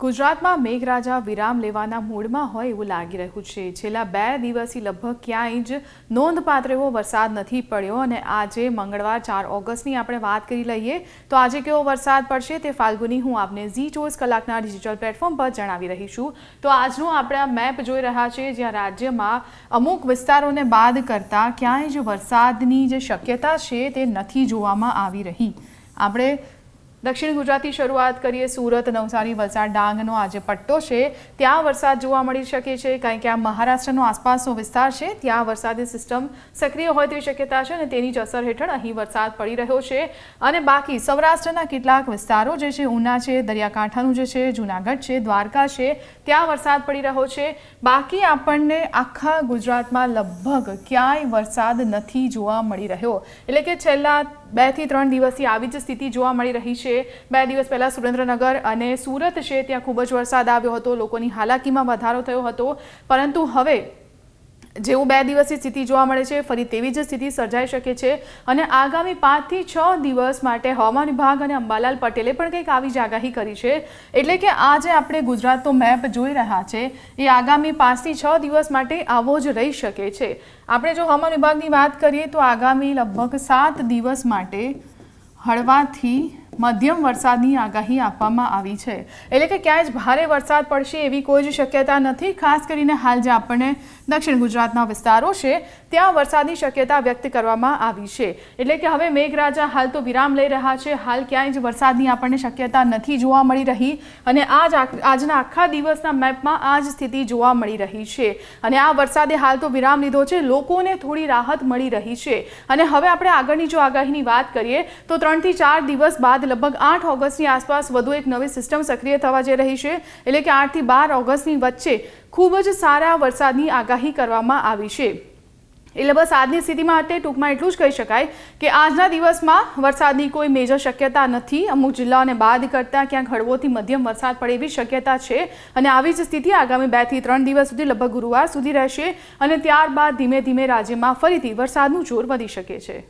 ગુજરાતમાં મેઘરાજા વિરામ લેવાના મૂડમાં હોય એવું લાગી રહ્યું છે। છેલ્લા 2 દિવસથી લગભગ ક્યાંય જ નોંધપાત્ર એવો વરસાદ નથી પડ્યો અને આજે મંગળવાર 4 ઓગસ્ટની આપણે વાત કરી લઈએ તો આજે કેવો વરસાદ પડશે તે ફાલ્ગુની હું આપને ઝી 24 કલાકના ડિજિટલ પ્લેટફોર્મ પર જણાવી રહી છું। તો આજનો આપણે આ મેપ જોઈ રહ્યા છે જ્યાં રાજ્યમાં અમુક વિસ્તારોને બાદ કરતા ક્યાંય જ વરસાદની જે શક્યતા છે તે નથી જોવામાં આવી રહી। આપણે દક્ષિણ ગુજરાતથી શરૂઆત કરીએ। સુરત, નવસારી, વલસાડ, ડાંગનો આજે પટ્ટો છે ત્યાં વરસાદ જોવા મળી શકે છે કારણ કે આ મહારાષ્ટ્રનો આસપાસનો વિસ્તાર છે ત્યાં વરસાદી સિસ્ટમ સક્રિય હોય તેવી શક્યતા છે અને તેની જ અસર હેઠળ અહીં વરસાદ પડી રહ્યો છે। અને બાકી સૌરાષ્ટ્રના કેટલાક વિસ્તારો જે છે ઉના છે, દરિયાકાંઠાનું જે છે જૂનાગઢ છે, દ્વારકા છે ત્યાં વરસાદ પડી રહ્યો છે। બાકી આપણને આખા ગુજરાતમાં લગભગ ક્યાંય વરસાદ નથી જોવા મળી રહ્યો। એટલે કે છેલ્લા 2 થી 3 દિવસથી આવી જ સ્થિતિ જોવા મળી રહી છે। 2 દિવસ પહેલા સુરેન્દ્રનગર અને સુરત છે ત્યાં ખૂબ જ વરસાદ આવ્યો હતો, લોકોની હાલાકીમાં વધારો થયો હતો, પરંતુ હવે જેવું 2 દિવસની સ્થિતિ જોવા મળે છે ફરી તેવી જ સ્થિતિ સર્જાઈ શકે છે અને આગામી 5 થી 6 દિવસ માટે હવામાન વિભાગ અને અંબાલાલ પટેલે પણ કંઈક આવી જ આગાહી કરી છે। એટલે કે આજે આપણે ગુજરાતનો મેપ જોઈ રહ્યા છે એ આગામી 5 થી 6 દિવસ માટે આવો જ રહી શકે છે। આપણે જો હવામાન વિભાગની વાત કરીએ તો આગામી લગભગ 7 દિવસ માટે હળવાથી મધ્યમ વરસાદની આગાહી આપવામાં આવી છે। એટલે કે ક્યાંય જ ભારે વરસાદ પડશે એવી કોઈ જ શક્યતા નથી। ખાસ કરીને હાલ જે આપણને દક્ષિણ ગુજરાતના વિસ્તારો છે ત્યાં વરસાદની શક્યતા વ્યક્ત કરવામાં આવી છે। એટલે કે હવે મેઘરાજા હાલ તો વિરામ લઈ રહ્યા છે, હાલ ક્યાંય જ વરસાદની આપણને શક્યતા નથી જોવા મળી રહી અને આજના આખા દિવસના મેપમાં આ જ સ્થિતિ જોવા મળી રહી છે અને આ વરસાદે હાલ તો વિરામ લીધો છે, લોકોને થોડી રાહત મળી રહી છે। અને હવે આપણે આગળની જો આગાહીની વાત કરીએ તો 3 થી 4 દિવસ બાદ લગભગ 8 ઓગસ્ટની આસપાસ વધુ એક નવી સિસ્ટમ સક્રિય થવા જઈ રહી છે। એટલે કે 8 થી 12 ઓગસ્ટની વચ્ચે ખૂબ જ સારા વરસાદની આગાહી કરવામાં આવી છે। એટલે બસ આજની સ્થિતિ માટે ટૂંકમાં એટલું જ કહી શકાય કે આજના દિવસમાં વરસાદની કોઈ મેજર શક્યતા નથી। અમુક જિલ્લાઓને બાદ કરતાં ક્યાંક હળવોથી મધ્યમ વરસાદ પડે એવી શક્યતા છે અને આવી જ સ્થિતિ આગામી 2 થી 3 દિવસ સુધી લગભગ ગુરુવાર સુધી રહેશે અને ત્યારબાદ ધીમે ધીમે રાજ્યમાં ફરીથી વરસાદનું જોર વધી શકે છે।